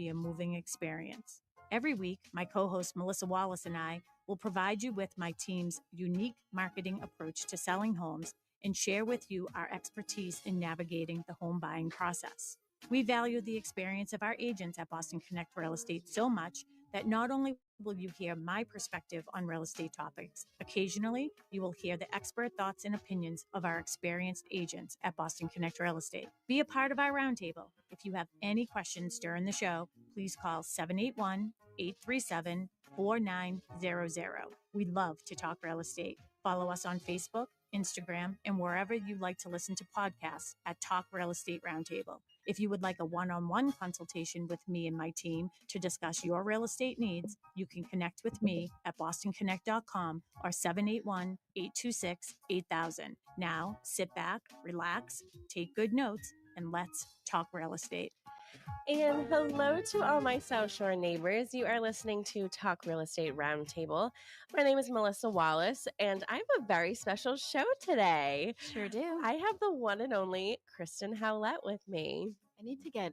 be a moving experience. Every week, my co-host Melissa Wallace and I will provide you with my team's unique marketing approach to selling homes and share with you our expertise in navigating the home buying process. We value the experience of our agents at Boston Connect Real Estate so much that not only will you hear my perspective on real estate topics, occasionally you will hear the expert thoughts and opinions of our experienced agents at Boston Connect Real Estate. Be a part of our roundtable. If you have any questions during the show, please call 781-837-4900. We love to talk real estate. Follow us on Facebook, Instagram, and wherever you like to listen to podcasts at Talk Real Estate Roundtable. If you would like a one-on-one consultation with me and my team to discuss your real estate needs, you can connect with me at bostonconnect.com or 781-826-8000. Now, sit back, relax, take good notes, and let's talk real estate. And hello to all my South Shore neighbors. You are listening to Talk Real Estate Roundtable. My name is Melissa Wallace, and I have a very special show today. Sure do. I have the one and only Kristen Howlett with me. I need to get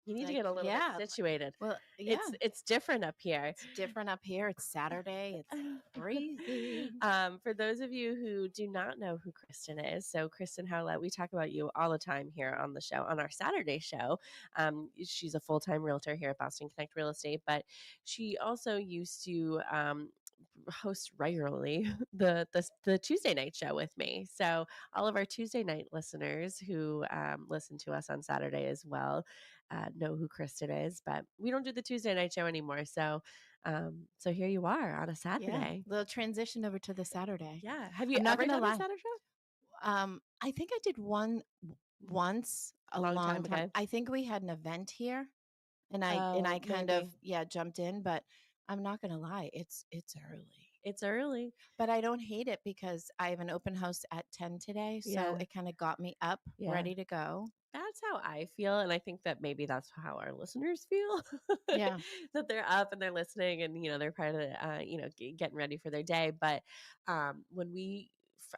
You need to get a little bit situated. Well, yeah. It's different up here. It's different up here. It's Saturday. It's crazy. For those of you who do not know who Kristen is, so Kristen Howlett, we talk about you all the time here on the show, on our Saturday show. She's a full-time realtor here at Boston Connect Real Estate, but she also used to host regularly the Tuesday night show with me. So all of our Tuesday night listeners who listen to us on Saturday as well know who Kristen is, but we don't do the Tuesday night show anymore. So so here you are on a Saturday. Yeah, the transition over to the Saturday. Yeah. Have you ever done a Saturday show? I think I did one once a long time ago. I think we had an event here and I kind of jumped in, but I'm not going to lie. It's early. It's early. But I don't hate it because I have an open house at 10 today. So it kind of got me up, ready to go. That's how I feel. And I think that maybe that's how our listeners feel. Yeah. That they're up and they're listening and, they're part of the, getting ready for their day. But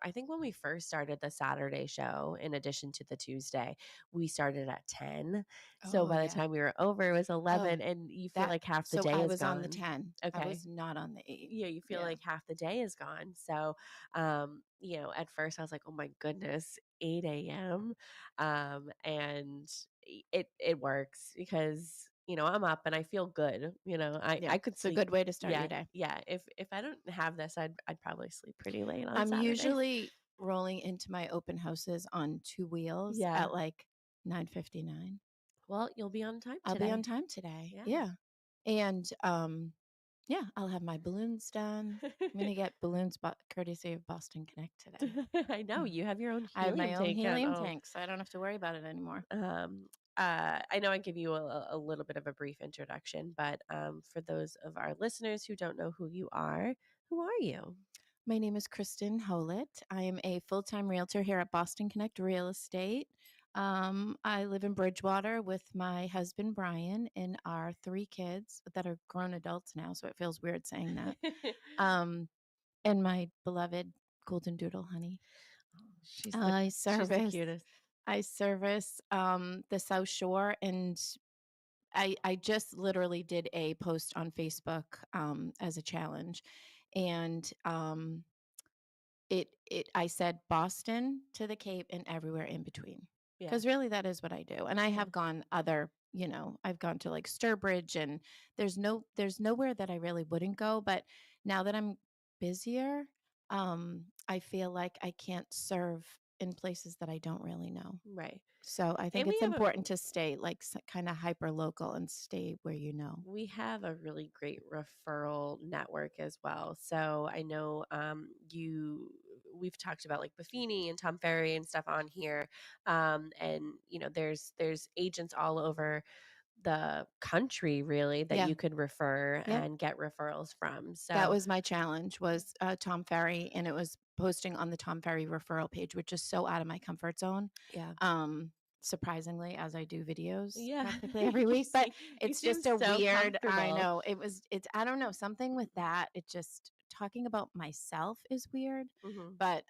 I think when we first started the Saturday show, in addition to the Tuesday, we started at 10. So by the time we were over, it was 11 and you feel like half the day is gone. I was on the 10. Okay. I was not on the 8. Yeah, you feel like half the day is gone. So, at first I was like, oh my goodness, 8 a.m. And it works because I'm up and I feel good. I could sleep. It's a good way to start your day. Yeah. If I don't have this, I'd probably sleep pretty late on I'm Saturday. usually rolling into my open houses on 2 wheels at like 9:59. Well, you'll be on time today. I'll be on time today. Yeah. And I'll have my balloons done. I'm going to get balloons courtesy of Boston Connect today. I know. You have your own helium tank. I have my own helium tank, so I don't have to worry about it anymore. I know I give you a little bit of a brief introduction, but for those of our listeners who don't know who you are, who are you? My name is Kristen Howlett. I am a full-time realtor here at Boston Connect Real Estate. I live in Bridgewater with my husband, Brian, and our 3 kids that are grown adults now, so it feels weird saying that. And my beloved Golden Doodle, Honey. She's the cutest. I service the South Shore, and I just literally did a post on Facebook as a challenge, and I said Boston to the Cape and everywhere in between, because really that is what I do. And I have gone I've gone to like Sturbridge, and there's nowhere that I really wouldn't go. But now that I'm busier, I feel like I can't serve in places that I don't really know. Right. So I think it's important to stay like kind of hyper local and stay where you know. We have a really great referral network as well. So I know we've talked about like Buffini and Tom Ferry and stuff on here. And there's agents all over the country really that you could refer and get referrals from. So that was my challenge, was Tom Ferry, and it was posting on the Tom Ferry referral page, which is so out of my comfort zone. Yeah. Surprisingly, as I do videos practically every week, but it's just so weird. I know it's I don't know, something with that. It just talking about myself is weird, but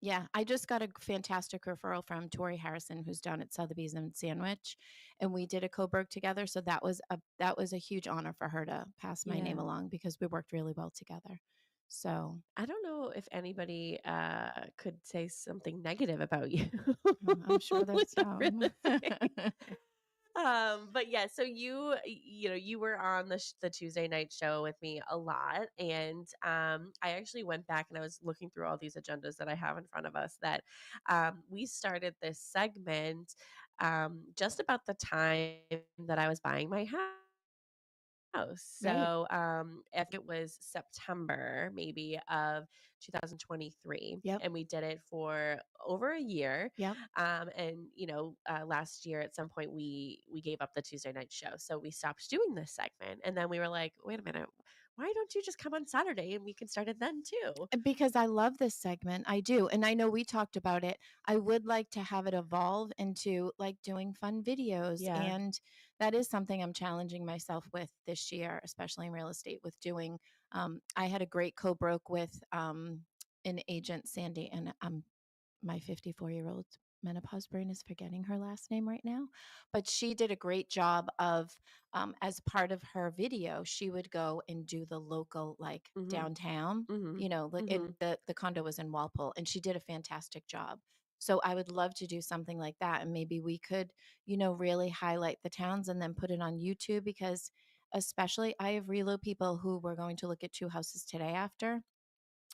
Yeah, I just got a fantastic referral from Tori Harrison, who's down at Sotheby's and Sandwich, and we did a co-broke together. So that was a huge honor for her to pass my name Yeah. along because we worked really well together. So I don't know if anybody could say something negative about you I'm sure with there's the real some. estate. But yeah, so you know, you were on the Tuesday night show with me a lot, and I actually went back and I was looking through all these agendas that I have in front of us that we started this segment just about the time that I was buying my house. Right. So, if it was September maybe of 2023, Yep. and we did it for over a year. Yep. And you know, last year at some point we gave up the Tuesday night show, so we stopped doing this segment. And then we were like, wait a minute, why don't you just come on Saturday and we can start it then too? Because I love this segment. I do. And I know we talked about it. I would like to have it evolve into like doing fun videos. Yeah. And that is something I'm challenging myself with this year, especially in real estate, with doing. I had a great co broke with an agent, Sandy, and my 54-year-old menopause brain is forgetting her last name right now, but she did a great job of as part of her video she would go and do the local like Mm-hmm. downtown, Mm-hmm. you know, like Mm-hmm. in the condo was in Walpole, and she did a fantastic job. So I would love to do something like that, and maybe we could, you know, really highlight the towns and then put it on YouTube, because especially I have reload people who were going to look at two houses today after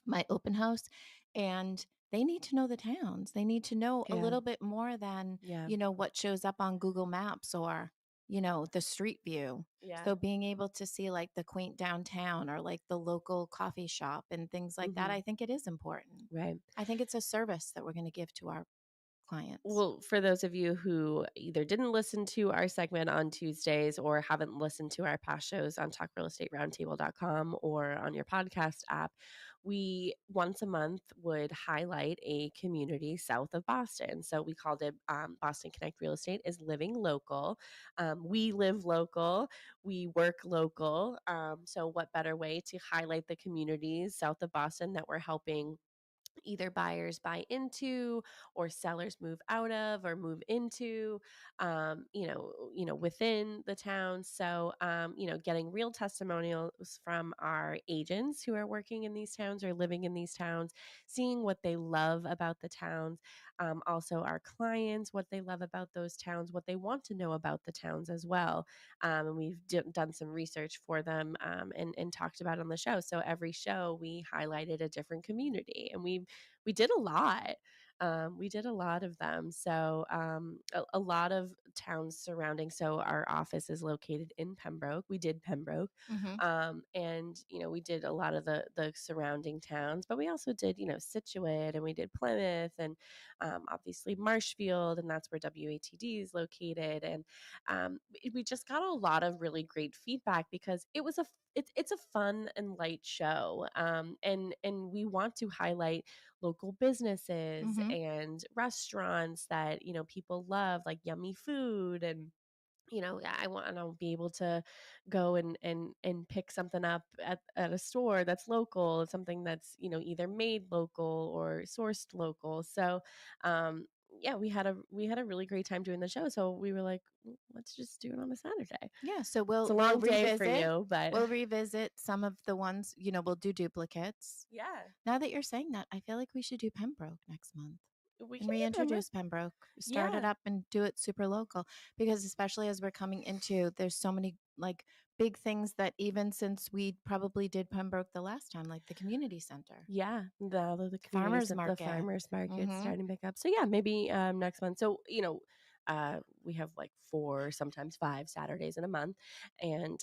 my open house, and they need to know the towns. They need to know a Yeah. little bit more than, Yeah. you know, what shows up on Google Maps or, you know, the street view. Yeah. So being able to see like the quaint downtown or like the local coffee shop and things like that, Mm-hmm. I think it is important. Right. I think it's a service that we're going to give to our clients. Well, for those of you who either didn't listen to our segment on Tuesdays or haven't listened to our past shows on talkrealestateroundtable.com or on your podcast app, we once a month would highlight a community south of Boston. So we called it Boston Connect Real Estate is living local. We live local, we work local. So what better way to highlight the communities south of Boston that we're helping either buyers buy into or sellers move out of or move into, within the town. So getting real testimonials from our agents who are working in these towns or living in these towns, seeing what they love about the towns. Also our clients, what they love about those towns, what they want to know about the towns as well. And we've done some research for them, and talked about on the show. So every show we highlighted a different community, and we did a lot. We did a lot of them. So a lot of towns surrounding. So our office is located in Pembroke. We did Pembroke, Mm-hmm. and we did a lot of the surrounding towns. But we also did Scituate, and we did Plymouth, and obviously Marshfield, and that's where WATD is located. And we just got a lot of really great feedback because it's a fun and light show, and we want to highlight local businesses Mm-hmm. and restaurants that people love, like yummy food. And I want to be able to go and pick something up at a store that's local, something that's either made local or sourced local. So yeah, we had a really great time doing the show, so we were like, Let's just do it on a Saturday." Yeah, so It's a we'll long day for revisit. you, but We'll revisit some of the ones, you know, we'll do duplicates. yeah, Now that you're saying that, I feel like we should do Pembroke next month we and can do Pembroke. reintroduce Pembroke, start it Yeah. up and do it super local, because especially as we're coming into, there's so many like big things that even since we probably did Pembroke the last time, like the community center, Yeah, the communities farmers at the market. farmers market Mm-hmm. starting back up. So yeah, maybe next month. So we have like 4, sometimes 5 Saturdays in a month, and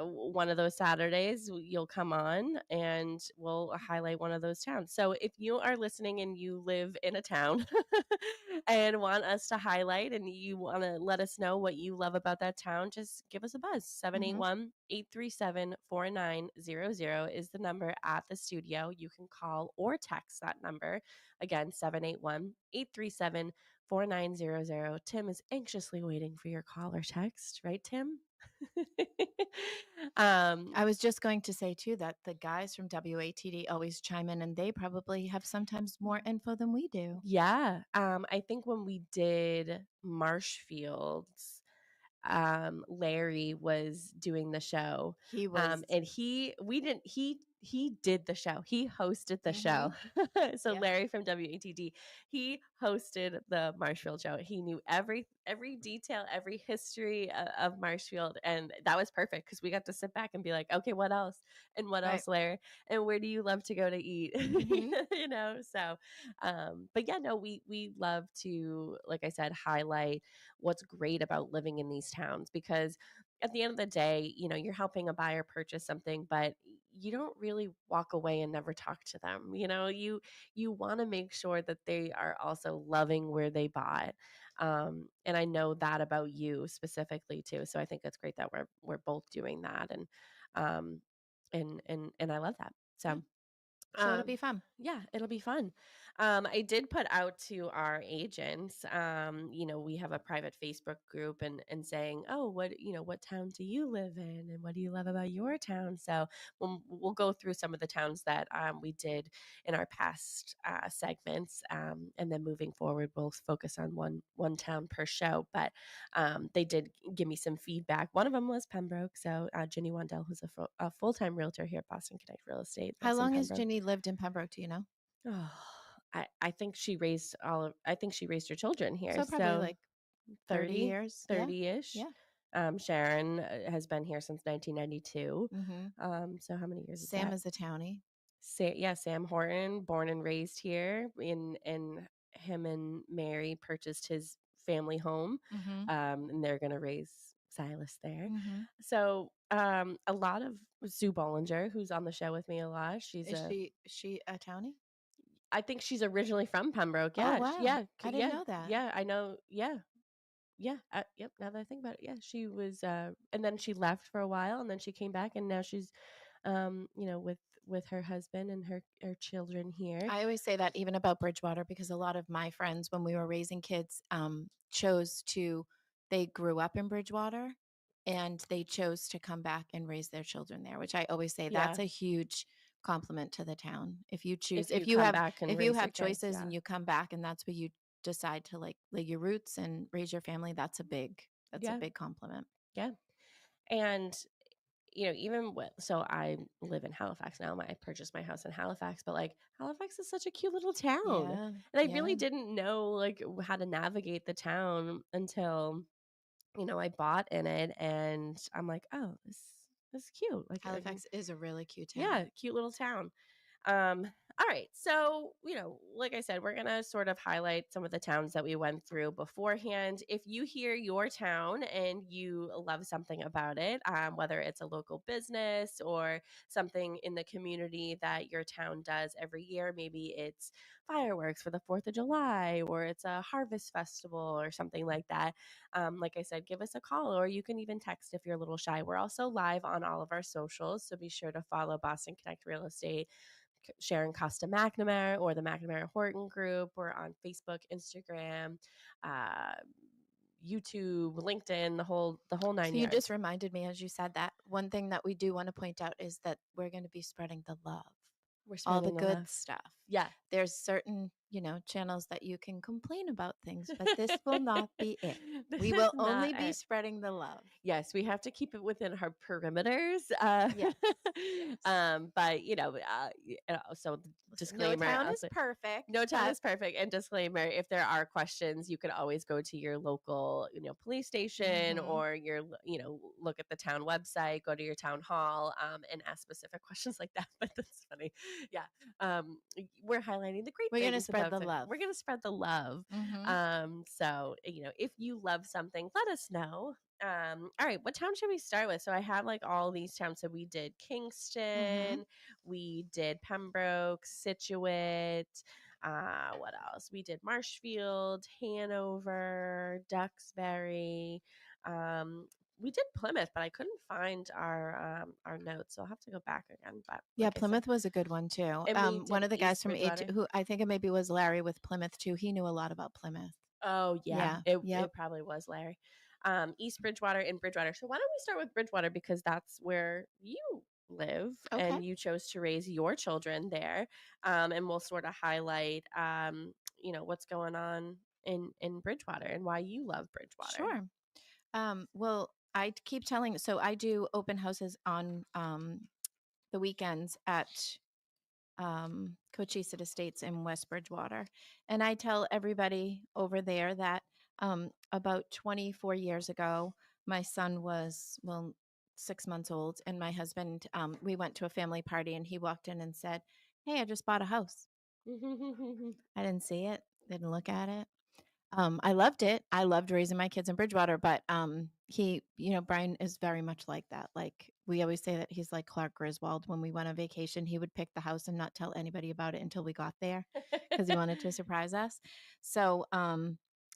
one of those Saturdays you'll come on and we'll highlight one of those towns. So if you are listening and you live in a town and want us to highlight, and you want to let us know what you love about that town, just give us a buzz. Seven eight Mm-hmm. one 837-4900 is the number at the studio. You can call or text that number. Again, 781-837-4900. Tim is anxiously waiting for your call or text, right, Tim? I was just going to say too that the guys from WATD always chime in, and they probably have sometimes more info than we do. Yeah. I think when we did Marshfields, Larry was doing the show. He was And he did the show. He hosted the show. So Yeah. Larry from WATD, he hosted the Marshfield show. He knew every detail, every history of Marshfield, and that was perfect because we got to sit back and be like, okay, what else? And what Right. else, Larry? And where do you love to go to eat? You know, so but yeah, no, we love to, like I said, highlight what's great about living in these towns, because at the end of the day, you know, you're helping a buyer purchase something, but you don't really walk away and never talk to them. You know, you want to make sure that they are also loving where they bought. And I know that about you specifically too. So I think it's great that we're both doing that, um and I love that. So So it'll be fun. yeah, it'll be fun. I did put out to our agents, you know, we have a private Facebook group, and saying, oh, what, you know, what town do you live in and what do you love about your town? So we'll go through some of the towns that we did in our past segments, and then moving forward, we'll focus on one town per show. But they did give me some feedback. One of them was Pembroke. So Ginny Wandell, who's a full-time realtor here at Boston Connect Real Estate. How lives in long has Pembroke. Ginny lived in Pembroke? Do you know? Oh, I think she raised I think she raised her children here. So probably like 30 years. 30-ish. Yeah. Sharon has been here since 1992. Mm-hmm. So how many years is Sam that? is a townie. Sam Horton, born and raised here, and him and Mary purchased his family home, Mm-hmm. and they're going to raise Silas there. Mm-hmm. So a lot of Sue Bollinger, who's on the show with me a lot. Is she a townie? I think she's originally from Pembroke. Yeah. Oh, wow. Yeah. I didn't know that. Yeah. I know. Yeah. Yeah. Yep. Now that I think about it. Yeah. She was, and then she left for a while, and then she came back, and now she's, you know, with her husband and her children here. I always say that even about Bridgewater, because a lot of my friends, when we were raising kids, they grew up in Bridgewater and they chose to come back and raise their children there, which I always say that's a huge compliment to the town. If you choose, if you have choices and you come back and that's where you decide to like lay your roots and raise your family, that's a big compliment. Yeah. And you know, even so I live in Halifax now. I purchased my house in Halifax, but like Halifax is such a cute little town. Yeah, and I really didn't know like how to navigate the town until, you know, I bought in it, and I'm like, oh, this is cute. Like Halifax is a really cute town. Yeah, cute little town. All right. So, you know, like I said, we're going to sort of highlight some of the towns that we went through beforehand. If you hear your town and you love something about it, whether it's a local business or something in the community that your town does every year, maybe it's fireworks for the 4th of July, or it's a harvest festival or something like that. Like I said, give us a call, or you can even text if you're a little shy. We're also live on all of our socials, so be sure to follow Boston Connect Real Estate, Sharon Costa McNamara, or the McNamara Horton Group. We're on Facebook, Instagram, YouTube, LinkedIn, the whole 9 yards. You just reminded me as you said that. One thing that we do want to point out is that we're going to be spreading the love. We're spreading all the good stuff. Yeah. There's certain, you know, channels that you can complain about things, but this will not be it. We will only be spreading the love. Yes, we have to keep it within our perimeters. Yes. But you know, so disclaimer: no town is perfect. No town is perfect. And disclaimer: if there are questions, you can always go to your local, you know, police station, or your, you know, look at the town website, go to your town hall, and ask specific questions like that. But that's funny. Yeah. We're highlighting the great We're things. We're going to spread the love. We're going to spread the love. So, you know, if you love something, let us know. All right, what town should we start with? So I have like all these towns. So we did Kingston, we did Pembroke, Situate. What else? We did Marshfield, Hanover, Duxbury. We did Plymouth, but I couldn't find our notes, so I'll have to go back again. But yeah, Plymouth was a good one too. One of the guys from who I think it maybe was Larry with Plymouth too. He knew a lot about Plymouth. Oh yeah, it probably was Larry. East Bridgewater and Bridgewater. So why don't we start with Bridgewater, because that's where you live Okay. and you chose to raise your children there. And we'll sort of highlight, what's going on in Bridgewater and why you love Bridgewater. Sure. Well, I keep telling, so I do open houses on the weekends at Cochise Estates in West Bridgewater. And I tell everybody over there that about 24 years ago, my son was, 6 months old, and my husband, we went to a family party, and he walked in and said, "Hey, I just bought a house." I didn't see it, didn't look at it. I loved it. I loved raising my kids in Bridgewater, but he, Brian is very much like that. Like we always say that he's like Clark Griswold. When we went on vacation, he would pick the house and not tell anybody about it until we got there because he wanted to surprise us. So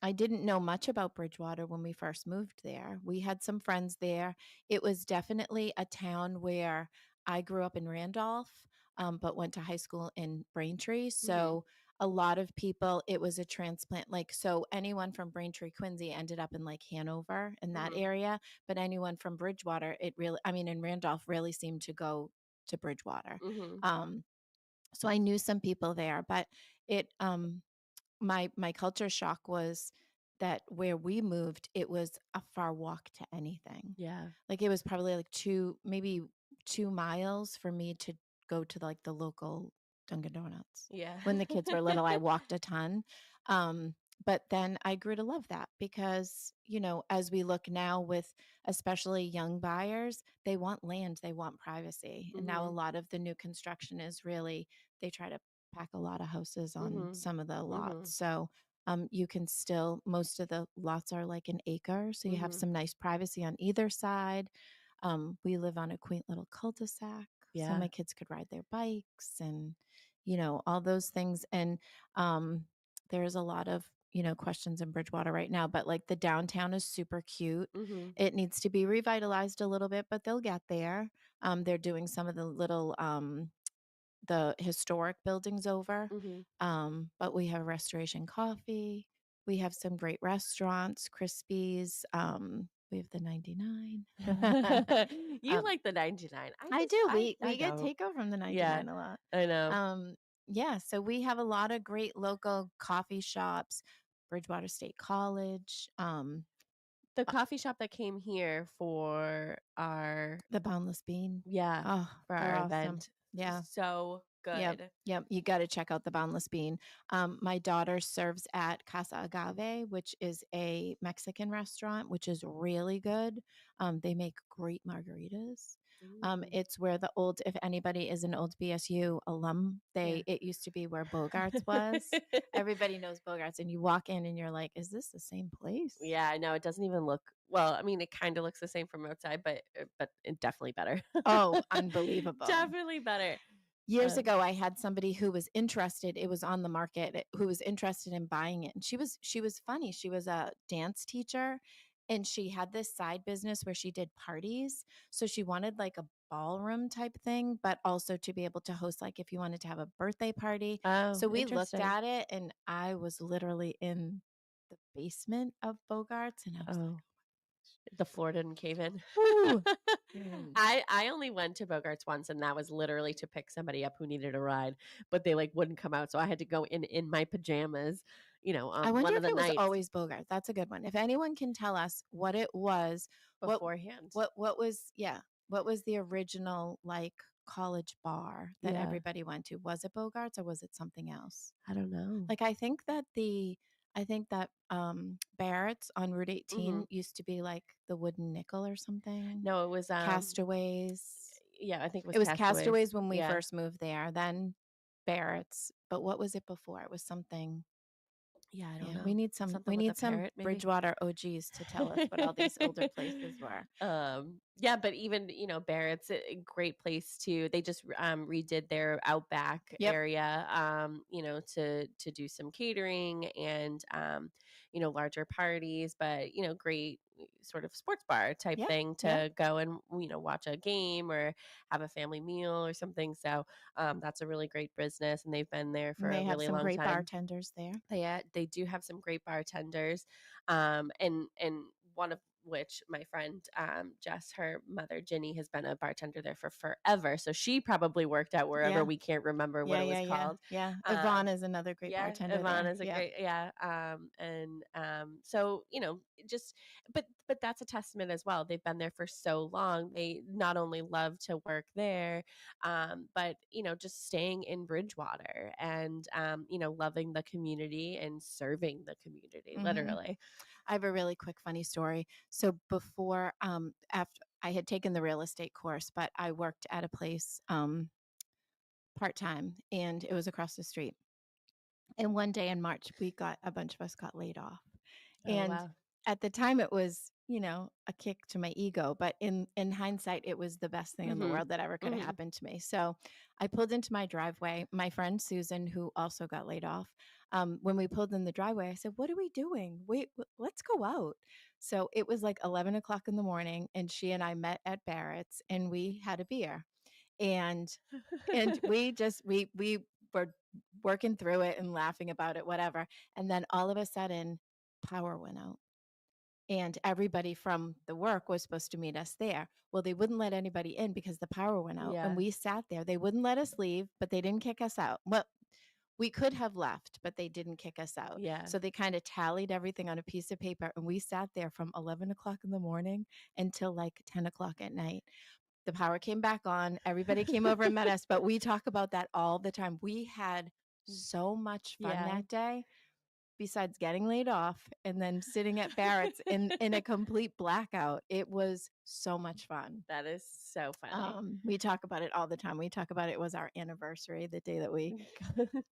I didn't know much about Bridgewater when we first moved there. We had some friends there. It was definitely a town where I grew up in Randolph, but went to high school in Braintree. So a lot of people, it was a transplant. Like, so anyone from Braintree, Quincy ended up in like Hanover in that area. But anyone from Bridgewater, in Randolph really seemed to go to Bridgewater. So I knew some people there, but my culture shock was that where we moved, it was a far walk to anything. Yeah. Like it was probably like maybe 2 miles for me to go to like the local Dunkin' Donuts. Yeah. When the kids were little, I walked a ton. But then I grew to love that because, as we look now with especially young buyers, they want land, they want privacy. And now a lot of the new construction is really, they try to pack a lot of houses on some of the lots. So you can still, most of the lots are like an acre. So you have some nice privacy on either side. We live on a quaint little cul-de-sac. So my kids could ride their bikes and, all those things. And there's a lot of, questions in Bridgewater right now, but like the downtown is super cute. It needs to be revitalized a little bit, but they'll get there. They're doing some of the little, the historic buildings over. But we have Restoration Coffee. We have some great restaurants, Crispies. We have the 99. You like the 99. I do. We I get don't. takeout from the 99 Yeah, a lot. I know. Yeah, so we have a lot of great local coffee shops, Bridgewater State College, The coffee shop that came here for our the Boundless Bean. yeah, Oh, for they're our awesome. event. Yeah. So good. Yep. You got to check out the Boundless Bean. My daughter serves at Casa Agave, which is a Mexican restaurant, which is really good. They make great margaritas. It's where if anybody is an old BSU alum, it used to be where Bogarts was. Everybody knows Bogarts, and you walk in and you're like, is this the same place? Yeah, I know. It doesn't even look well. I mean, it kind of looks the same from outside, but it definitely better. Oh, unbelievable. Definitely better. Years ago, I had somebody who was interested. It was on the market. Who was interested in buying it, and she was funny. She was a dance teacher, and she had this side business where she did parties. So she wanted like a ballroom type thing, but also to be able to host, like if you wanted to have a birthday party. Oh, So we looked interesting. at it, and I was literally in the basement of Bogarts, and I was like, the floor didn't cave in. "Ooh." I only went to Bogarts once, and that was literally to pick somebody up who needed a ride, but they like wouldn't come out, so I had to go in my pajamas. I wonder one of if the it was nights always Bogart. That's a good one. If anyone can tell us what it was, beforehand. what was the original like college bar that everybody went to? Was it Bogarts or was it something else? I don't know. Like I think that Barrett's on Route 18 used to be like the Wooden Nickel or something. No, it was Castaways. Yeah, I think It was Castaways when we first moved there. Then Barrett's. But what was it before? It was something. Yeah, I don't know. We need some parrot, Bridgewater OGs to tell us what all these older places were. Yeah, but even Barrett's a great place too. They just redid their outback area to do some catering and larger parties, but great sort of sports bar type thing to go and watch a game or have a family meal or something. So that's a really great business, and they've been there for a really long time. They have some great bartenders there. They do have some great bartenders, and one which my friend Jess, her mother Ginny, has been a bartender there for forever. So she probably worked at wherever we can't remember what it was called. Yeah. Yvonne is another great bartender. Yvonne there. is a great so just but that's a testament as well. They've been there for so long. They not only love to work there, but just staying in Bridgewater and loving the community and serving the community, literally. I have a really quick funny story. So before after I had taken the real estate course, but I worked at a place part-time, and it was across the street. And one day in March, a bunch of us got laid off. And wow. at the time it was, a kick to my ego, but in hindsight, it was the best thing in the world that ever could have happened to me. So I pulled into my driveway. My friend Susan, who also got laid off, when we pulled in the driveway, I said, "What are we doing? Wait, let's go out." So it was like 11 o'clock in the morning, and she and I met at Barrett's, and we had a beer. And we were working through it and laughing about it, whatever. And then all of a sudden, power went out. And everybody from the work was supposed to meet us there. Well, they wouldn't let anybody in because the power went out. And we sat there. They wouldn't let us leave, but they didn't kick us out. Well, we could have left, but they didn't kick us out. Yeah. So they kind of tallied everything on a piece of paper. And we sat there from 11 o'clock in the morning until like 10 o'clock at night. The power came back on. Everybody came over and met us, but we talk about that all the time. We had so much fun that day, besides getting laid off and then sitting at Barrett's in a complete blackout. It was so much fun. That is so funny. We talk about it all the time. We talk about it was our anniversary, the day that we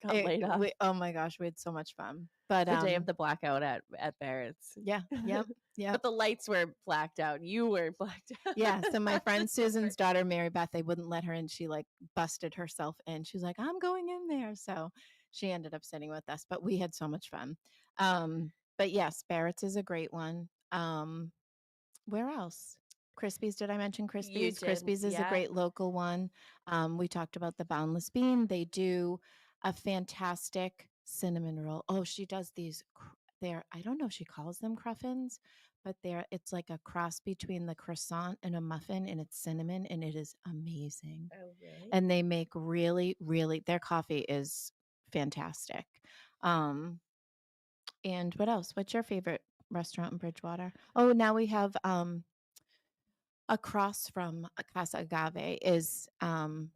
got laid off. Oh my gosh, we had so much fun. But the day of the blackout at Barrett's. Yeah. Yep. Yeah. But the lights were blacked out. You weren't blacked out. Yeah. So my friend Susan's daughter, Mary Beth, they wouldn't let her in. She like busted herself in. She was like, "I'm going in there." So she ended up sitting with us, but we had so much fun. But yes, Barrett's is a great one. Where else? Crispy's. Did I mention Crispy's? Crispy's is a great local one. We talked about the Boundless Bean. They do a fantastic cinnamon roll. Oh, she does these. I don't know if she calls them cruffins, but it's like a cross between the croissant and a muffin, and it's cinnamon, and it is amazing. Oh, really? And they make really, really, their coffee is fantastic. And what else? What's your favorite restaurant in Bridgewater? Oh, now we have across from Casa Agave is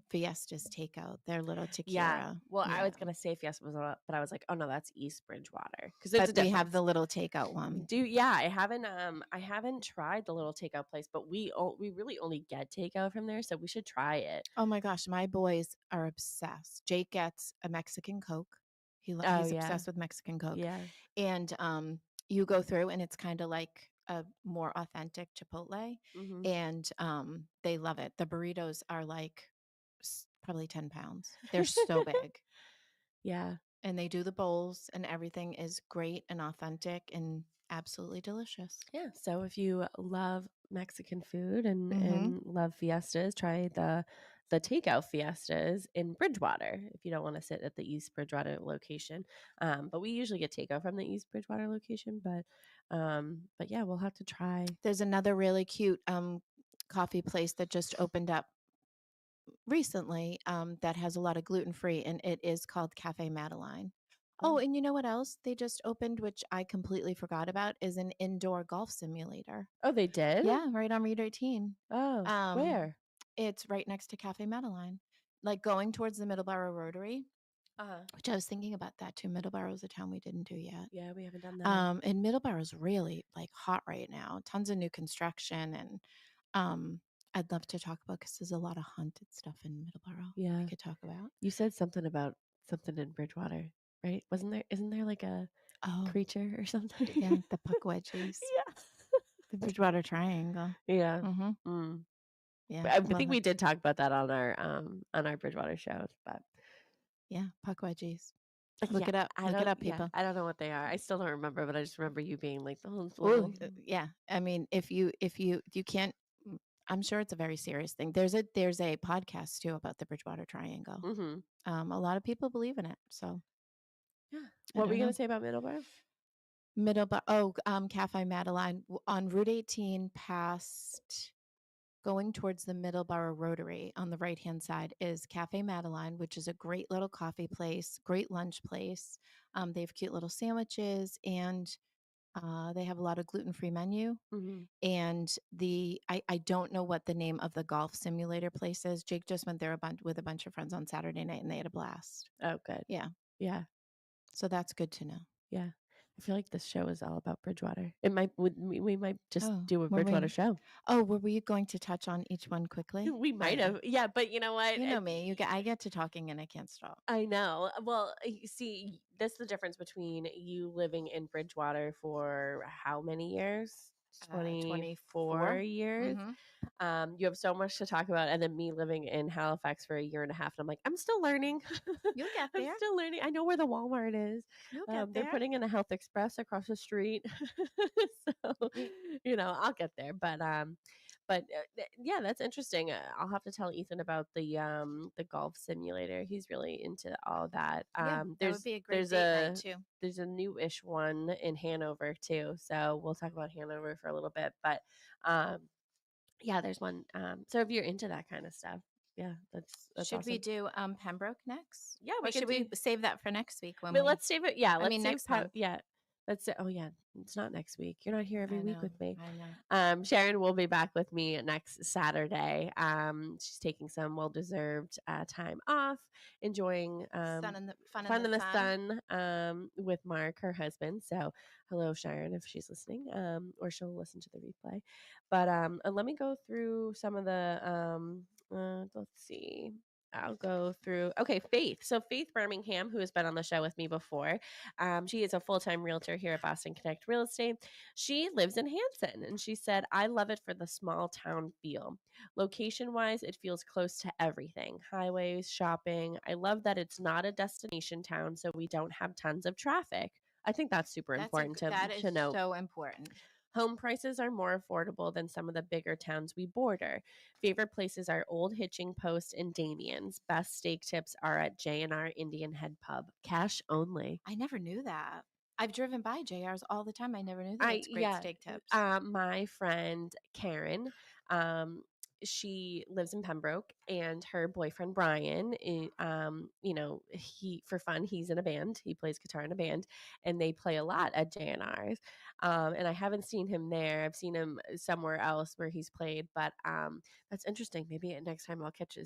Fiesta's Takeout, their little tequila. Yeah. Well, I was gonna say Fiesta was, but I was like, oh no, that's East Bridgewater because we have the little takeout one. I haven't tried the little takeout place, but we really only get takeout from there, so we should try it. Oh my gosh, my boys are obsessed. Jake gets a Mexican Coke. He's obsessed with Mexican Coke. Yeah. And you go through, and it's kind of like a more authentic Chipotle, and they love it. The burritos are like probably 10 pounds. They're so big. Yeah. And they do the bowls, and everything is great and authentic and absolutely delicious. Yeah. So if you love Mexican food and love Fiestas, try the takeout Fiestas in Bridgewater if you don't want to sit at the East Bridgewater location. But we usually get takeout from the East Bridgewater location. But yeah, we'll have to try. There's another really cute coffee place that just opened up recently that has a lot of gluten-free, and it is called Cafe Madeline. Oh, and you know what else they just opened, which I completely forgot about, is an indoor golf simulator. Oh, they did? Yeah, right on Route 18. Oh, where? It's right next to Cafe Madeline, like going towards the Middleborough Rotary. Which I was thinking about that too. Middleborough is a town we didn't do yet. Yeah, we haven't done that. And Middleborough's really like hot right now. Tons of new construction, and I'd love to talk about because there's a lot of haunted stuff in Middleborough. Yeah, we could talk about. You said something about something in Bridgewater, right? Isn't there like a creature or something? Yeah, the Puckwedgies. Yeah, the Bridgewater Triangle. Yeah. Yeah, I think we did talk about that on our Bridgewater show, but yeah, Puckwedgies. Look it up. Look it up, people. I don't know what they are. I still don't remember, but I just remember you being like, oh, yeah. I mean, if you can't, I'm sure it's a very serious thing. There's a podcast too about the Bridgewater Triangle. A lot of people believe in it. So yeah. What were you going to say about Middleborough? Cafe Madeline on Route 18 past going towards the Middleborough Rotary on the right-hand side is Cafe Madeline, which is a great little coffee place, great lunch place. They have cute little sandwiches, and they have a lot of gluten-free menu. Mm-hmm. And I don't know what the name of the golf simulator place is. Jake just went there with a bunch of friends on Saturday night, and they had a blast. Oh, good. Yeah. Yeah. So that's good to know. Yeah. I feel like this show is all about Bridgewater. We might just do a were Bridgewater we- show. Oh, were we going to touch on each one quickly? We might have. Yeah, but you know what? You know me. I get to talking and I can't stop. I know. Well, you see, that's the difference between you living in Bridgewater for how many years? 24 years. Mm-hmm. You have so much to talk about, and then me living in Halifax for a year and a half, and I'm like, I'm still learning. You'll get there. I'm still learning. I know where the Walmart is. You'll get there. They're putting in a Health Express across the street, so I'll get there. But yeah, that's interesting. I'll have to tell Ethan about the golf simulator. He's really into all of that. That would be a great date night too. There's a new-ish one in Hanover too, so we'll talk about Hanover for a little bit. But yeah, there's one. So if you're into that kind of stuff, yeah, that's should awesome. we do Pembroke next? Yeah, or should we save that for next week? Let's save it. Yeah, let's save next month. Yeah. Let's say, oh yeah, it's not next week. You're not here every week with me. I know. Sharon will be back with me next Saturday. She's taking some well-deserved time off, enjoying fun in the sun with Mark, her husband. So hello, Sharon, if she's listening, or she'll listen to the replay. But let me go through some of the let's see. I'll go through. Okay, Faith. So Faith Birmingham, who has been on the show with me before, she is a full-time realtor here at Boston Connect Real Estate. She lives in Hanson, and she said, I love it for the small town feel. Location-wise, it feels close to everything. Highways, shopping. I love that it's not a destination town, so we don't have tons of traffic. I think that's super important to note. So important. Home prices are more affordable than some of the bigger towns we border. Favorite places are Old Hitching Post and Damien's. Best steak tips are at J&R Indian Head Pub. Cash only. I never knew that. I've driven by JR's all the time. I never knew that it's great steak tips. My friend Karen, she lives in Pembroke, and her boyfriend Brian, he for fun, he's in a band. He plays guitar in a band, and they play a lot at J&R's. And I haven't seen him there. I've seen him somewhere else where he's played, but that's interesting. Maybe next time I'll catch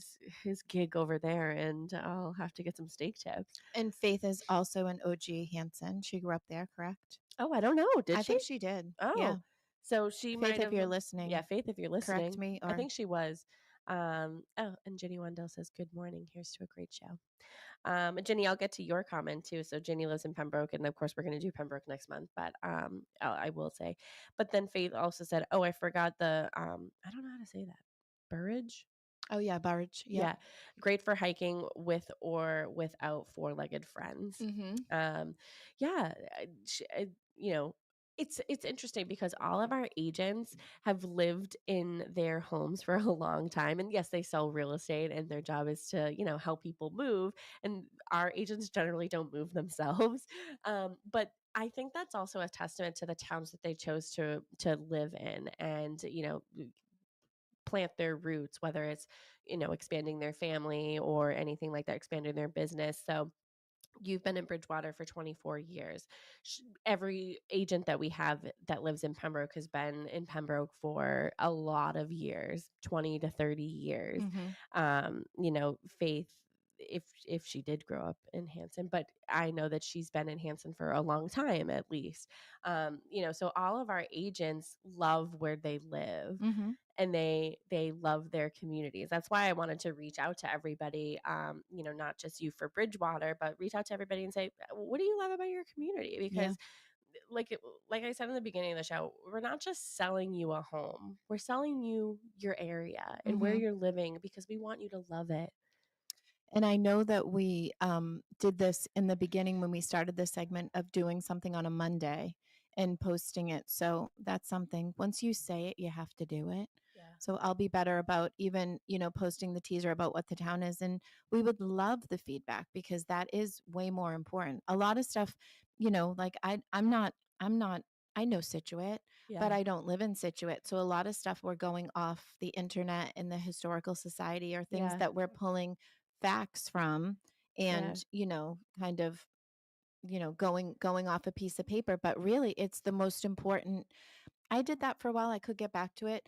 his gig over there, and I'll have to get some steak tips. And Faith is also an OG Hanson. She grew up there, correct? Oh, I don't know. Did she? I think she did. Oh, yeah. So she Faith, if you're listening. Yeah, Faith, if you're listening. Correct me. I think she was. And Jenny Wendell says, good morning. Here's to a great show. Jenny, I'll get to your comment too. So Jenny lives in Pembroke, and of course we're going to do Pembroke next month, but I will say. But then Faith also said, oh, I forgot the, I don't know how to say that. Burridge? Oh, yeah, Burridge. Yep. Yeah. Great for hiking with or without four-legged friends. Mm-hmm. It's interesting because all of our agents have lived in their homes for a long time. And yes, they sell real estate, and their job is to, help people move. And our agents generally don't move themselves. But I think that's also a testament to the towns that they chose to live in and, plant their roots, whether it's, expanding their family or anything like that, expanding their business. So you've been in Bridgewater for 24 years. Every agent that we have that lives in Pembroke has been in Pembroke for a lot of years, 20 to 30 years. Mm-hmm. Faith, if she did grow up in Hanson, but I know that she's been in Hanson for a long time, at least. So all of our agents love where they live. Mm-hmm. And they love their communities. That's why I wanted to reach out to everybody, not just you for Bridgewater, but reach out to everybody and say, what do you love about your community? Because like I said in the beginning of the show, we're not just selling you a home. We're selling you your area and where you're living because we want you to love it. And I know that we did this in the beginning when we started this segment of doing something on a Monday and posting it. So that's something, once you say it, you have to do it. Yeah. So I'll be better about even, posting the teaser about what the town is. And we would love the feedback because that is way more important. A lot of stuff, like I'm not I know Situate, but I don't live in Situate. So a lot of stuff we're going off the internet and the Historical Society are things that we're pulling facts from and, kind of, going off a piece of paper. But really, it's the most important. I did that for a while. I could get back to it.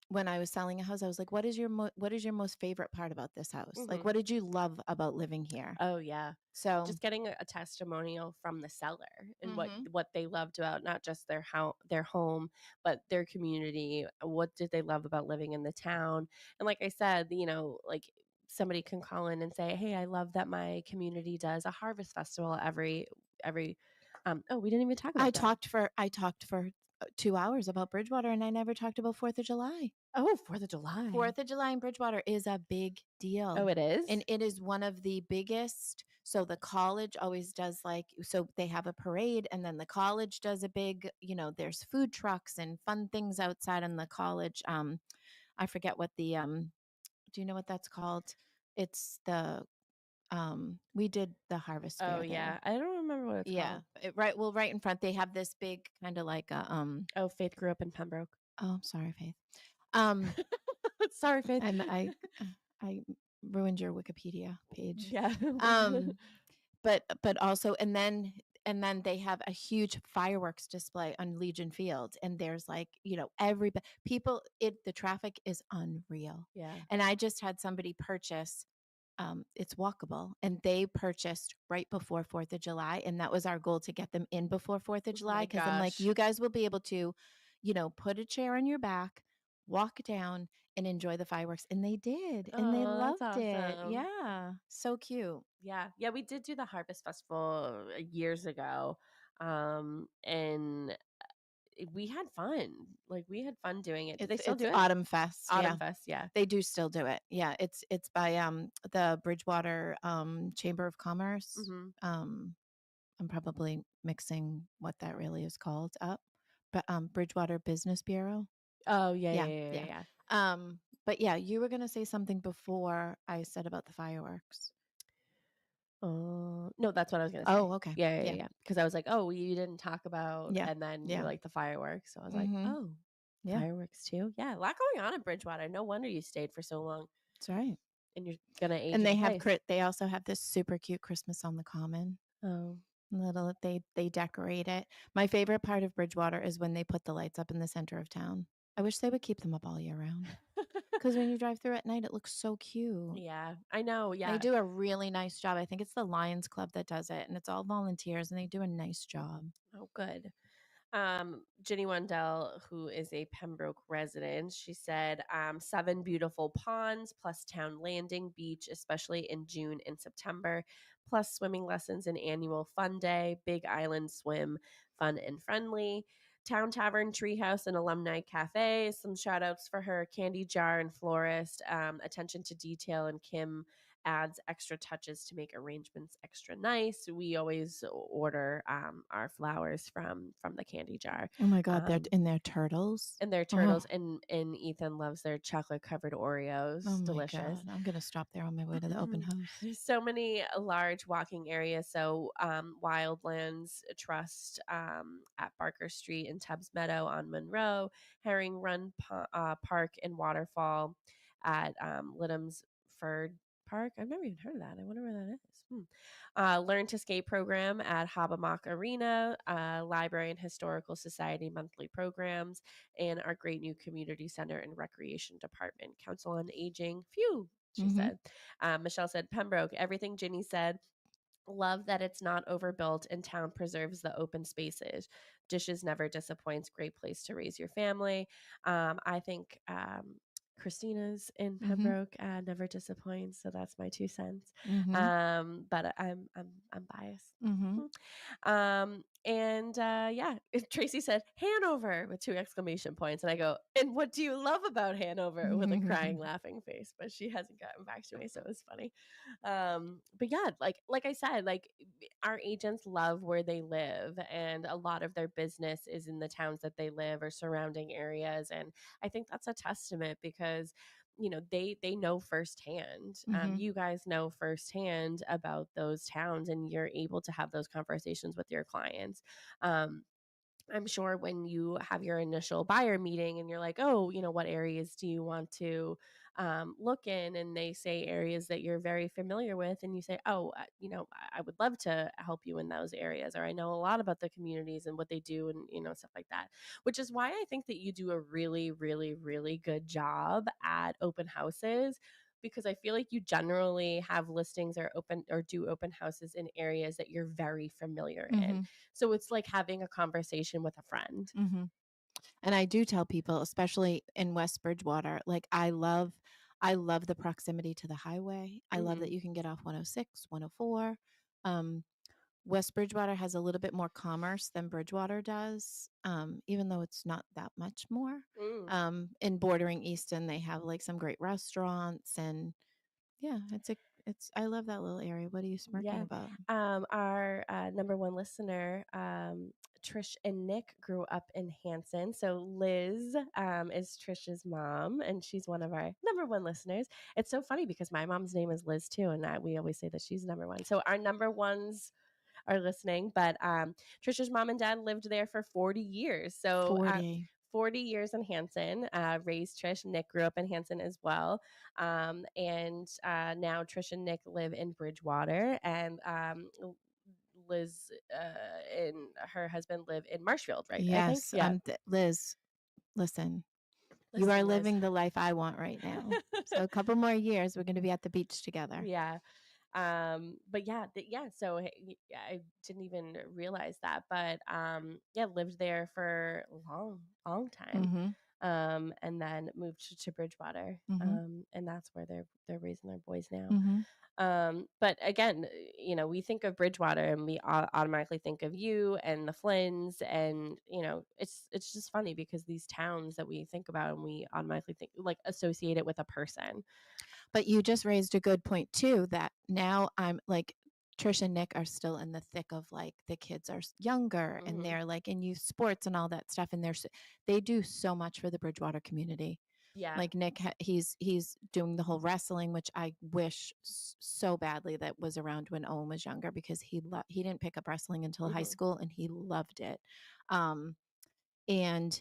When I was selling a house, I was like, what is your most favorite part about this house? Like, what did you love about living here? Oh, yeah. So just getting a testimonial from the seller and what they loved about not just their home, but their community. What did they love about living in the town? And like I said, like somebody can call in and say, hey, I love that my community does a harvest festival every oh, we didn't even talk about that. I talked for 2 hours about Bridgewater, and I never talked about 4th of July. Oh, 4th of July. 4th of July in Bridgewater is a big deal. Oh, it is? And it is one of the biggest. So the college always does so they have a parade, and then the college does a big, there's food trucks and fun things outside on the college. I forget what the, do you know what that's called? It's the, we did the harvest fair. Oh, yeah. I don't remember what it's called. Right. Well, right in front, they have this big kind of like a, Oh, Faith grew up in Pembroke. Oh, I'm sorry, Faith. Sorry, Faith. I ruined your Wikipedia page. Yeah. But also, and then they have a huge fireworks display on Legion Field, and there's the traffic is unreal. Yeah. And I just had somebody purchase. It's walkable, and they purchased right before 4th of July, and that was our goal, to get them in before 4th of July, because I'm like, you guys will be able to, put a chair on your back, walk down, and enjoy the fireworks. And they did, and they loved it. Yeah, so cute. Yeah, we did do the Harvest Festival years ago, and we had fun. Like, we had fun doing it. Do they still do it? Autumn Fest. Autumn Fest, yeah. They do still do it. Yeah, it's by the Bridgewater Chamber of Commerce. I'm probably mixing what that really is called up, but Bridgewater Business Bureau. Oh, yeah. But yeah, you were gonna say something before I said about the fireworks. No, that's what I was gonna say. Oh, okay. Yeah. Because I was like, oh, you didn't talk about, and then you like the fireworks. So I was like, oh, fireworks too. Yeah, a lot going on in Bridgewater. No wonder you stayed for so long. That's right. And you're gonna age. And they also have this super cute Christmas on the Common. Oh, they decorate it. My favorite part of Bridgewater is when they put the lights up in the center of town. I wish they would keep them up all year round. Because when you drive through at night, it looks so cute. Yeah, I know. Yeah. They do a really nice job. I think it's the Lions Club that does it, and it's all volunteers, and they do a nice job. Oh, good. Ginny Wendell, who is a Pembroke resident, she said 7 beautiful ponds plus town landing beach, especially in June and September, plus swimming lessons and annual fun day, big island swim, fun and friendly. Town Tavern, Treehouse, and Alumni Cafe. Some shout outs for her. Candy Jar and Florist. Attention to detail, and Kim adds extra touches to make arrangements extra nice. We always order our flowers from the Candy Jar. Oh my God, they're in their turtles. And their turtles, and Ethan loves their chocolate covered Oreos. Oh my delicious. God. I'm gonna stop there on my way to the open house. There's so many large walking areas. So Wildlands Trust at Barker Street and Tubbs Meadow on Monroe, Herring Run Park and Waterfall at Lidham's Ford Park. I've never even heard of that. I wonder where that is. Learn to Skate program at Habermock Arena, Library and Historical Society monthly programs, and our great new community center and recreation department. Council on Aging. Phew, she said. Michelle said, Pembroke, everything Ginny said. Love that it's not overbuilt and town preserves the open spaces. Dishes never disappoints. Great place to raise your family. I think Christina's in Pembroke never disappoints, so that's my 2 cents. But I'm biased. And Tracy said Hanover with 2 exclamation points, and I go, and what do you love about Hanover, with a crying laughing face, but she hasn't gotten back to me, so it was funny. But yeah, like I said, like our agents love where they live, and a lot of their business is in the towns that they live or surrounding areas, and I think that's a testament because they know firsthand. You guys know firsthand about those towns, and you're able to have those conversations with your clients. I'm sure when you have your initial buyer meeting and you're like, oh, what areas do you want to look in? And they say areas that you're very familiar with. And you say, oh, I would love to help you in those areas. Or I know a lot about the communities and what they do and, stuff like that, which is why I think that you do a really, really, really good job at open houses, because I feel like you generally have listings or do open houses in areas that you're very familiar in. So it's like having a conversation with a friend. And I do tell people, especially in West Bridgewater, like I love the proximity to the highway. I love that you can get off 106, 104. West Bridgewater has a little bit more commerce than Bridgewater does, even though it's not that much more. In bordering Easton, they have like some great restaurants, and yeah, I love that little area. What are you smirking about? Our number one listener, Trish and Nick, grew up in Hanson. So Liz is Trish's mom, and she's one of our number one listeners. It's so funny because my mom's name is Liz too, and we always say that she's number one. So our number ones are listening, but Trisha's mom and dad lived there for 40 years. So 40 years in Hanson, raised Trish. Nick grew up in Hanson as well. And now Trish and Nick live in Bridgewater, and Liz and her husband live in Marshfield, right? Yes. I think? Liz, listen, you are living the life I want right now. So a couple more years, we're going to be at the beach together. Yeah. But yeah, so I didn't even realize that, but lived there for a long time. And then moved to Bridgewater. And that's where they're raising their boys now. But again, we think of Bridgewater and we automatically think of you and the Flynns, and it's just funny because these towns that we think about and we automatically think like associate it with a person. But you just raised a good point too, that now I'm like, Trish and Nick are still in the thick of like the kids are younger and they're like in youth sports and all that stuff, and they do so much for the Bridgewater community. Yeah. Like Nick, he's doing the whole wrestling, which I wish so badly that was around when Owen was younger, because he didn't pick up wrestling until high school and he loved it. And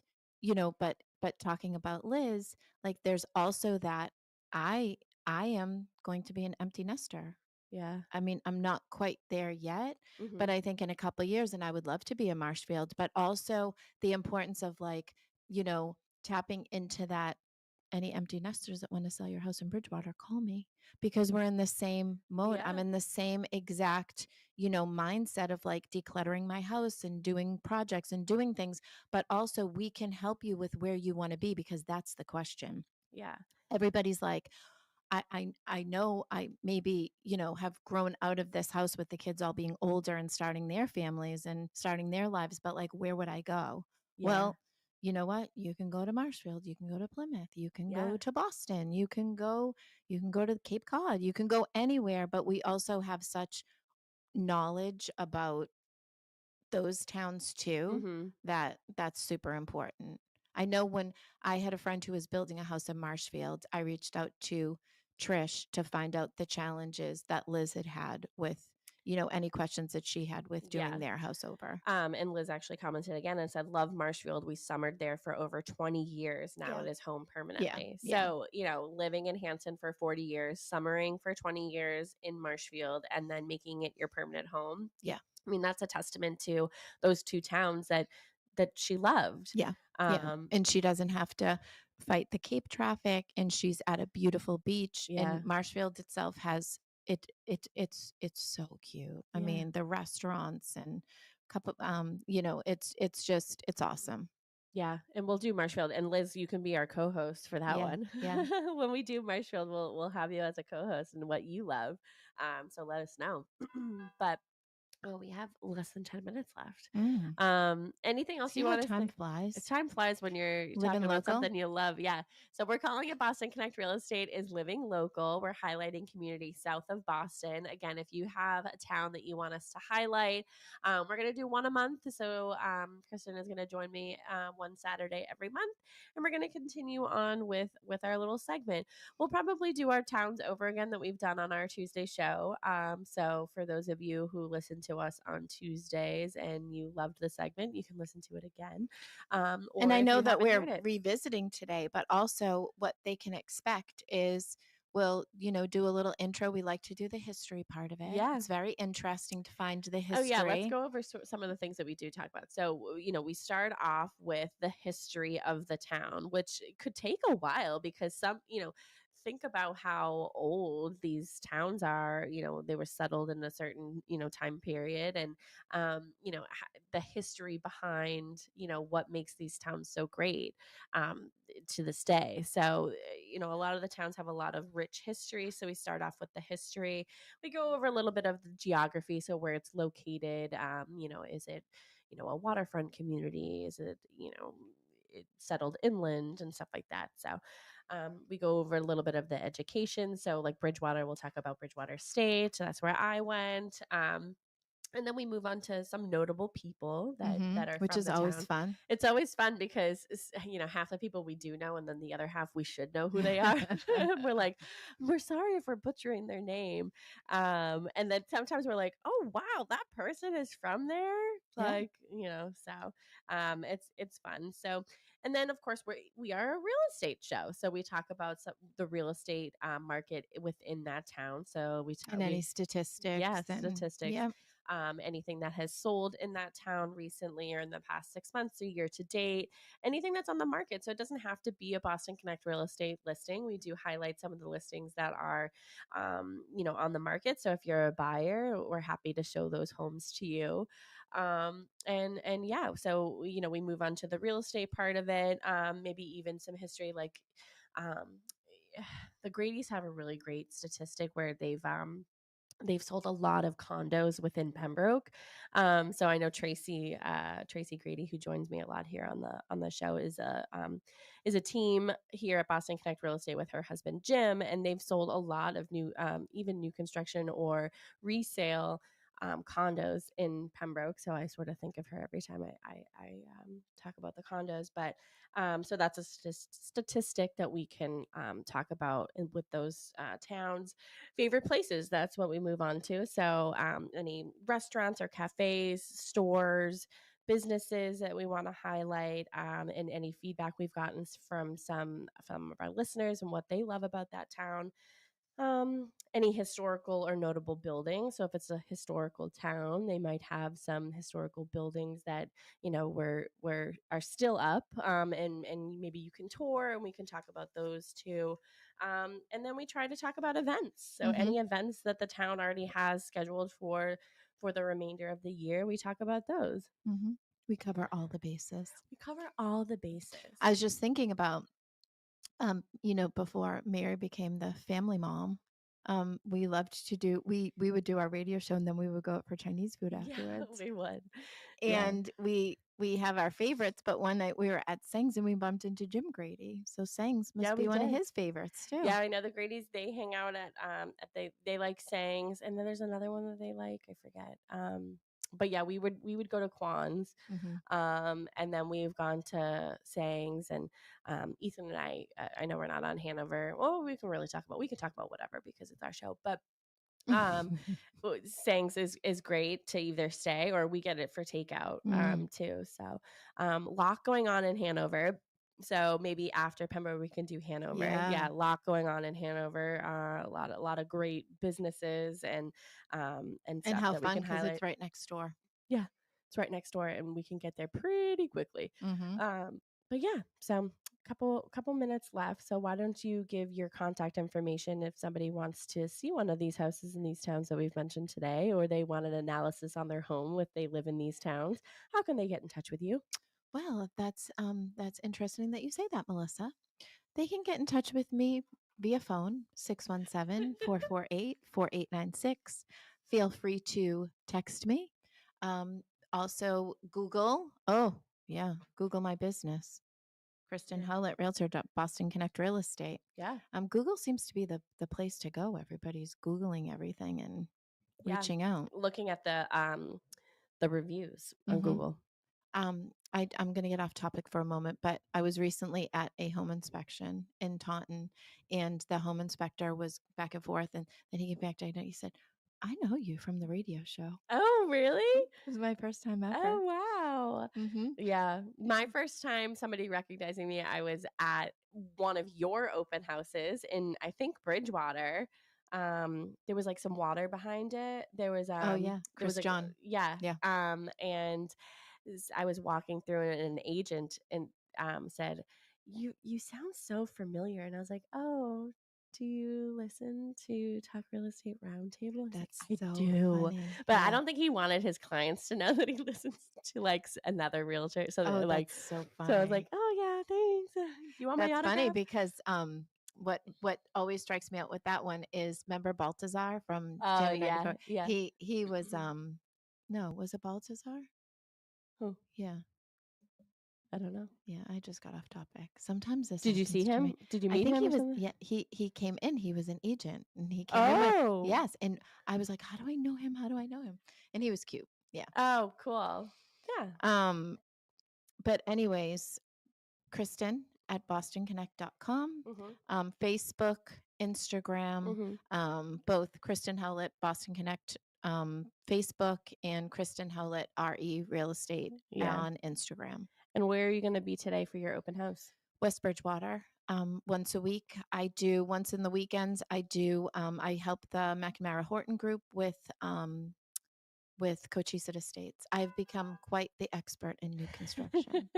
but talking about Liz, like there's also that I am going to be an empty nester. Yeah. I mean, I'm not quite there yet, but I think in a couple of years, and I would love to be a Marshfield, but also the importance of like, tapping into that. Any empty nesters that want to sell your house in Bridgewater, call me, because we're in the same mode. I'm in the same exact, mindset of like decluttering my house and doing projects and doing things, but also we can help you with where you want to be, because that's the question. Yeah. Everybody's like, I know I maybe, have grown out of this house with the kids all being older and starting their families and starting their lives, but like, where would I go? Yeah. Well, you know what? You can go to Marshfield, you can go to Plymouth, you can go to Boston, you can go to Cape Cod, you can go anywhere, but we also have such knowledge about those towns too, that's super important. I know when I had a friend who was building a house in Marshfield, I reached out to Trish to find out the challenges that Liz had with, any questions that she had with doing their house over. And Liz actually commented again and said, love Marshfield. We summered there for over 20 years. Now it is home permanently. So, living in Hanson for 40 years, summering for 20 years in Marshfield, and then making it your permanent home. Yeah. I mean, that's a testament to those two towns that she loved. Yeah. And she doesn't have to fight the Cape traffic, and she's at a beautiful beach. And Marshfield itself has it's so cute. I mean, the restaurants and couple it's awesome. Yeah, and we'll do Marshfield. And Liz, you can be our co-host for that one. Yeah. When we do Marshfield, we'll have you as a co-host and what you love. So let us know. But we have less than 10 minutes left. Anything else you want to say? Time flies. Time flies when you're talking about something you love. Yeah. So we're calling it Boston Connect Real Estate is living local. We're highlighting communities south of Boston. Again, if you have a town that you want us to highlight, we're going to do one a month. So Kristen is going to join me one Saturday every month, and we're going to continue on with our little segment. We'll probably do our towns over again that we've done on our Tuesday show. So for those of you who listen to to us on Tuesdays and you loved the segment, you can listen to it again. Or and I if know you that haven't we're heard it. revisiting today, but also what they can expect is we'll, do a little intro. We like to do the history part of it. Yeah. It's very interesting to find the history. Oh, yeah. Let's go over some of the things that we do talk about. So, we start off with the history of the town, which could take a while because think about how old these towns are. They were settled in a certain, time period, and, the history behind, what makes these towns so great to this day. So, a lot of the towns have a lot of rich history. So we start off with the history. We go over a little bit of the geography, so where it's located. Is it a waterfront community? Is it settled inland and stuff like that? So we go over a little bit of the education. So like Bridgewater, we'll talk about Bridgewater State. That's where I went. And then we move on to some notable people that are which from is the always town. fun. It's always fun because half the people we do know, and then the other half we should know who they are. We're like, we're sorry if we're butchering their name, and then sometimes we're like, oh wow, that person is from there. Yeah. Like so it's fun. So. And then, of course, we are a real estate show, so we talk about the real estate market within that town. So and any statistics. Yeah, statistics. Yeah. Anything that has sold in that town recently or in the past 6 months, a year to date, anything that's on the market. So it doesn't have to be a Boston Connect real estate listing. We do highlight some of the listings that are, on the market. So if you're a buyer, we're happy to show those homes to you. And yeah, so we move on to the real estate part of it. Maybe even some history, like the Grady's have a really great statistic where they've sold a lot of condos within Pembroke. So I know Tracy Grady, who joins me a lot here on the show, is a team here at Boston Connect Real Estate with her husband Jim, and they've sold a lot of new, even new construction or resale condos in Pembroke. So I sort of think of her every time I talk about the condos. But so that's a statistic that we can talk about with those towns. Favorite places, that's what we move on to. So any restaurants or cafes, stores, businesses that we want to highlight, and any feedback we've gotten from some of our listeners and what they love about that town. Any historical or notable buildings. So if it's a historical town, they might have some historical buildings that were are still up, and maybe you can tour, and we can talk about those too. And then we try to talk about events. So any events that the town already has scheduled for the remainder of the year, we talk about those. We cover all the bases. I was just thinking about before Mary became the family mom, we loved to do, we would do our radio show, and then we would go out for Chinese food afterwards. Yeah, we would. And we have our favorites, but one night we were at Sangs and we bumped into Jim Grady. So Sangs must be one of his favorites too. Yeah, I know the Grady's, they hang out at they like Sangs, and then there's another one that they like, I forget. But yeah, we would go to Kwan's, and then we've gone to Sangs, and Ethan and I know we're not on Hanover. Well, we can talk about whatever because it's our show, but Sangs is great to either stay or we get it for takeout too. So lot going on in Hanover. So maybe after Pembroke we can do Hanover. Yeah, a lot going on in Hanover. A lot of great businesses and stuff and how that fun, we can highlight. It's right next door. Yeah, it's right next door, and we can get there pretty quickly. But yeah, so couple minutes left. So why don't you give your contact information if somebody wants to see one of these houses in these towns that we've mentioned today, or they want an analysis on their home if they live in these towns? How can they get in touch with you? Well, that's interesting that you say that, Melissa. They can get in touch with me via phone, 617-448-4896. Feel free to text me. Also Google. Oh, yeah. Google my business. Kristen Howlett, Realtor, Boston Connect Real Estate. Yeah. Google seems to be the place to go. Everybody's Googling everything and reaching out. Looking at the reviews on Google. I'm going to get off topic for a moment, but I was recently at a home inspection in Taunton, and the home inspector was back and forth, and then he came back to me and he said, I know you from the radio show. Oh, really? It was my first time ever. Oh, wow. Mm-hmm. Yeah. My first time somebody recognizing me, I was at one of your open houses in, I think, Bridgewater. There was like some water behind it. There was Oh yeah, there was Chris John. yeah. Yeah. And I was walking through and an agent and said, you sound so familiar. And I was like, oh, do you listen to Talk Real Estate Roundtable? He's That's like, I so do. funny. But Yeah. I don't think he wanted his clients to know that he listens to like another realtor. So Oh, like, that's so funny. so I was like, oh yeah, thanks. You want That's my autograph? funny because what always strikes me out with that one is, remember Baltazar from Oh January yeah, 94? yeah. He was no, was it Baltazar? Who? Yeah. I don't know. Yeah, I just got off topic. Sometimes this Did you happens see to him? me. Did you I meet think him he or was, something? yeah, he came in, he was an agent and he came in Oh, with, yes, and I was like, how do I know him? How do I know him? And he was cute. Yeah. Oh, cool. Yeah. But anyways, Kristen at bostonconnect.com, Mm-hmm. Facebook, Instagram, both Kristen Howlett, Boston Connect, Facebook, and Kristen Howlett, RE Real Estate on Instagram. And where are you going to be today for your open house? West Bridgewater. Once a week. I do once in the weekends. I do. I help the McNamara Horton Group with Cochise Estates. I've become quite the expert in new construction,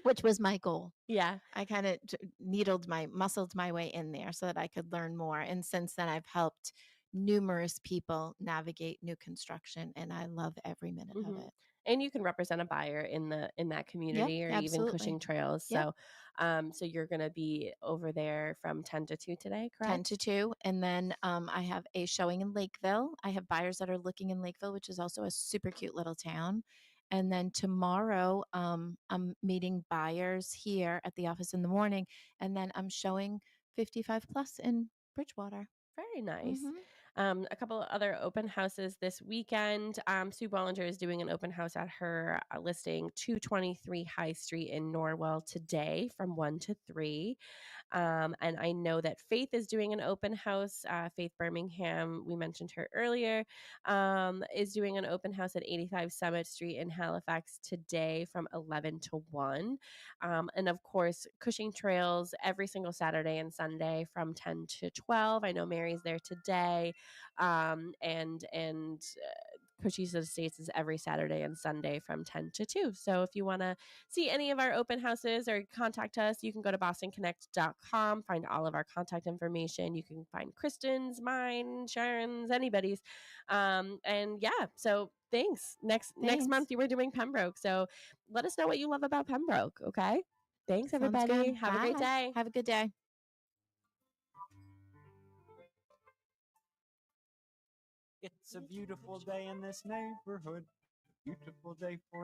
which was my goal. Yeah. I kind of muscled my way in there so that I could learn more. And since then, I've helped numerous people navigate new construction, and I love every minute of it. And you can represent a buyer in that community, or even Cushing Trails. Yep. So you're going to be over there from 10 to 2 today, correct? 10 to 2. And then I have a showing in Lakeville. I have buyers that are looking in Lakeville, which is also a super cute little town. And then tomorrow, I'm meeting buyers here at the office in the morning. And then I'm showing 55 plus in Bridgewater. Very nice. A couple of other open houses this weekend. Sue Bollinger is doing an open house at her listing 223 High Street in Norwell today from 1 to 3. And I know that Faith is doing an open house. Faith Birmingham, we mentioned her earlier, is doing an open house at 85 Summit Street in Halifax today from 11 to 1. And of course, Cushing Trails every single Saturday and Sunday from 10 to 12. I know Mary's there today. And Cochise Estates is every Saturday and Sunday from 10 to 2. So if you want to see any of our open houses or contact us, you can go to bostonconnect.com, find all of our contact information. You can find Kristen's, mine, Sharon's, anybody's. And yeah, so thanks. Next month we're doing Pembroke. So let us know what you love about Pembroke, okay? Thanks, everybody. Have a great day. Have a good day. It's a beautiful day in this neighborhood. Beautiful day for